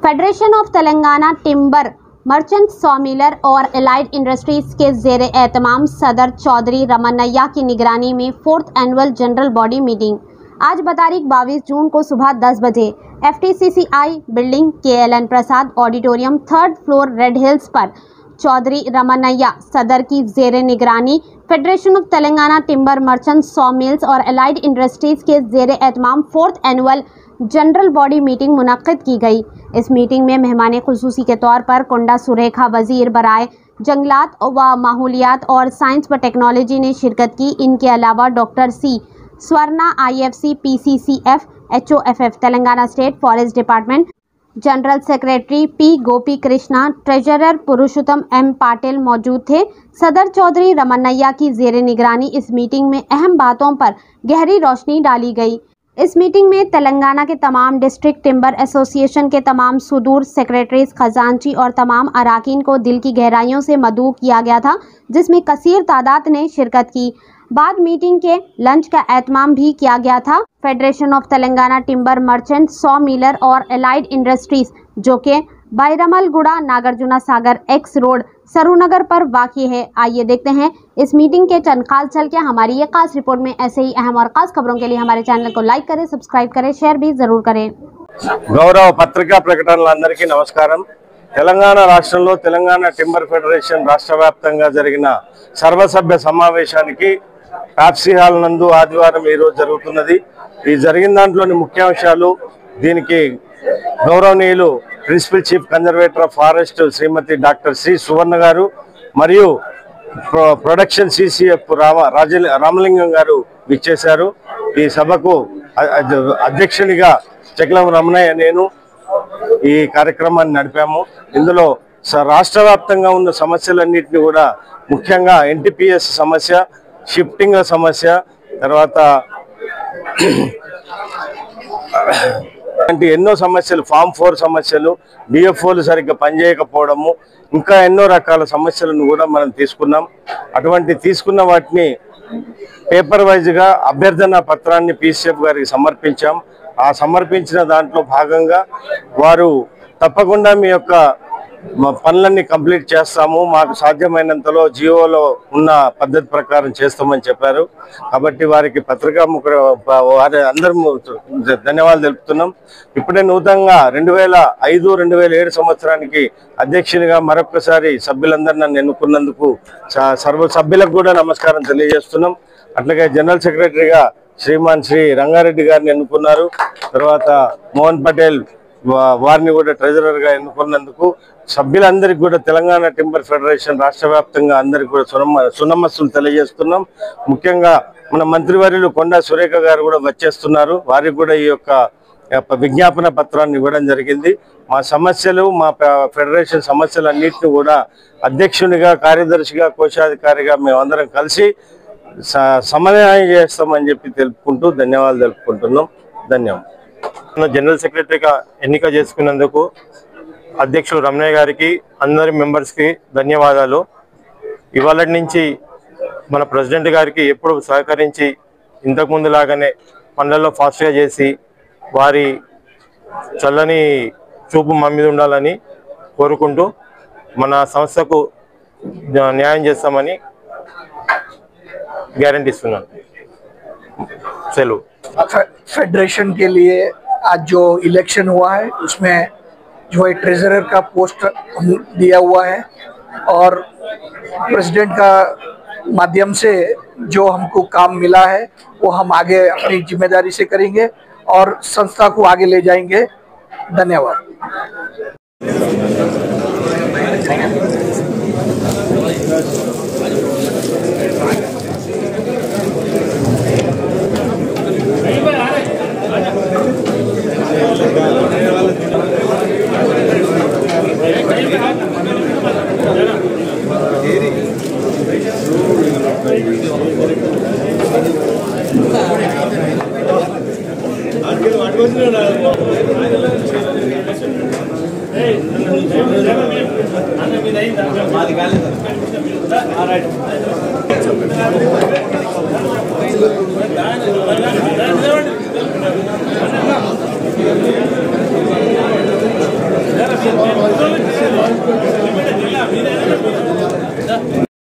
Federation of Telangana timber merchant sawmiller और allied industries के ज़ेरे एहतमाम सदर चौधरी रमन्नैया की निगरानी में 4th annual general body meeting आज बतारीख 22 जून को सुबह 10 बजे FTCCI building KLN Prasad auditorium 3rd floor red hills पर चौधरी रमन्नैया सदर की ज़ेरे निगरानी federation of Telangana timber merchant sawmills और एलाइड इंडस्ट्रीज के ज़ेरे एहतमाम 4th annual general body meeting मुनक्किद की गई। इस मीटिंग में मेहमान खुसूसी के तौर पर कोंडा सुरेखा वजीर बराए जंगलात व माहौलियात और साइंस व टेक्नोलॉजी ने शिरकत की। इनके अलावा doctor C Swarna IFC PCCF HOFF Telangana state forest department, general secretary P गोपी कृष्णा, ट्रेजरर पुरुषोत्तम M पाटिल मौजूद थे। सदर चौधरी रमन्नैया की ज़ेरे निगरानी इस मीटिंग में अहम बातों पर गहरी रोशनी डाली गई। इस मीटिंग में तेलंगाना के तमाम डिस्ट्रिक्ट टिम्बर एसोसिएशन के तमाम सुदूर सेक्रेटरीज, खजांची और तमाम अराकीन को दिल की गहराइयों से मदऊ किया गया था, जिसमें कसीर तादाद ने शिरकत की। बाद मीटिंग के लंच का एहतमाम भी किया गया था। Federation of Telangana timber merchant sawmiller और एलाइड इंडस्ट्रीज जो कि बैरमलगुड़ा नागार्जुन सागर X रोड सरूनगर पर वाक़ी है। आइए देखते हैं इस मीटिंग के चंद खास झलके हमारी ये खास रिपोर्ट में। ऐसे ही अहम और खास खबरों के लिए हमारे चैनल को लाइक करें, सब्सक्राइब करें, शेयर भी जरूर करें। गौरव पत्रिका प्रकटनలందరికీ నమస్కారం। తెలంగాణ రాష్ట్రంలో తెలంగాణ టింబర్ ఫెడరేషన్ రాష్ట్ర వ్యాప్తంగా జరిగిన సర్వసభ్య సమావేశానికి టాప్సీ హాల్ నందు ఆదివారం ఈ రోజు జరుగుతున్నది। ఈ జరిగిన దాంట్లోని ముఖ్యాంశాలు దీనికి గౌరవనీయులు principal chief conservator of forest Shrimati doctor C Suvarna గారు మరియు ప్రొడక్షన్ CCF రామలింగం గారు విచ్చేశారు। ఈ సభకు అధ్యక్షునిగా చక్లం రమణయ్య నేను ఈ కార్యక్రమాన్ని నడిపాము। ఇందులో రాష్ట్ర వ్యాప్తంగా ఉన్న సమస్యలన్నింటినీ కూడా ముఖ్యంగా NTPS సమస్య, షిఫ్టింగ్ సమస్య, తర్వాత అంటే ఎన్నో సమస్యలు, ఫామ్ 4 సమస్యలు, DFOలు సరిగ్గా పనిచేయకపోవడము, ఇంకా ఎన్నో రకాల సమస్యలను కూడా మనం తీసుకున్నాం। అటువంటి తీసుకున్న వాటిని పేపర్ వైజ్గా అభ్యర్థన పత్రాన్ని PCF గారికి సమర్పించాం। ఆ సమర్పించిన దాంట్లో భాగంగా వారు తప్పకుండా మీ యొక్క పనులన్నీ కంప్లీట్ చేస్తాము, మాకు సాధ్యమైనంతలో జియోలో ఉన్న పద్ధతి ప్రకారం చేస్తామని చెప్పారు। కాబట్టి వారికి వారి అందరం ధన్యవాదాలు తెలుపుతున్నాం। ఇప్పుడే నూతనంగా 2005-2007 సంవత్సరానికి అధ్యక్షునిగా మరొకసారి సభ్యులందరూ నన్ను ఎన్నుకున్నందుకు సర్వ సభ్యులకు కూడా నమస్కారం తెలియజేస్తున్నాం। అట్లాగే జనరల్ సెక్రటరీగా శ్రీమాన్ శ్రీ రంగారెడ్డి గారిని ఎన్నుకున్నారు। తర్వాత మోహన్ పటేల్ వారిని కూడా ట్రెజరర్ గా ఎన్నుకున్నందుకు సభ్యులందరికీ కూడా తెలంగాణ టింబర్ ఫెడరేషన్ రాష్ట్ర వ్యాప్తంగా అందరికీ కూడా సునమస్సులు తెలియజేస్తున్నాం। ముఖ్యంగా మన మంత్రివర్యులు కొండా సురేఖ గారు కూడా వచ్చేస్తున్నారు, వారికి కూడా ఈ యొక్క విజ్ఞాపన పత్రాన్ని ఇవ్వడం జరిగింది। మా సమస్యలు, మా ఫెడరేషన్ సమస్యలన్నింటినీ కూడా అధ్యక్షునిగా, కార్యదర్శిగా, కోశాధికారిగా మేమందరం కలిసి సమన్వయం చేస్తామని చెప్పి తెలుపుకుంటూ ధన్యవాదాలు తెలుపుకుంటున్నాం। ధన్యవాదాలు। జనరల్ సెక్రటరీగా ఎన్నిక చేసుకున్నందుకు అధ్యక్షుడు రమణయ్య గారికి, అందరి మెంబర్స్కి ధన్యవాదాలు। ఇవాళ నుంచి మన ప్రెసిడెంట్ గారికి ఎప్పుడు సహకరించి ఇంతకుముందు లాగానే పనులలో ఫాస్ట్గా చేసి వారి చల్లని చూపు మా మీద ఉండాలని కోరుకుంటూ మన సంస్థకు న్యాయం చేస్తామని गारंटी सुना। चलो फेडरेशन के लिए आज जो इलेक्शन हुआ है उसमें जो है ट्रेजरर का पोस्ट दिया हुआ है और प्रेसिडेंट का माध्यम से जो हमको काम मिला है वो हम आगे अपनी जिम्मेदारी से करेंगे और संस्था को आगे ले जाएंगे। धन्यवाद। है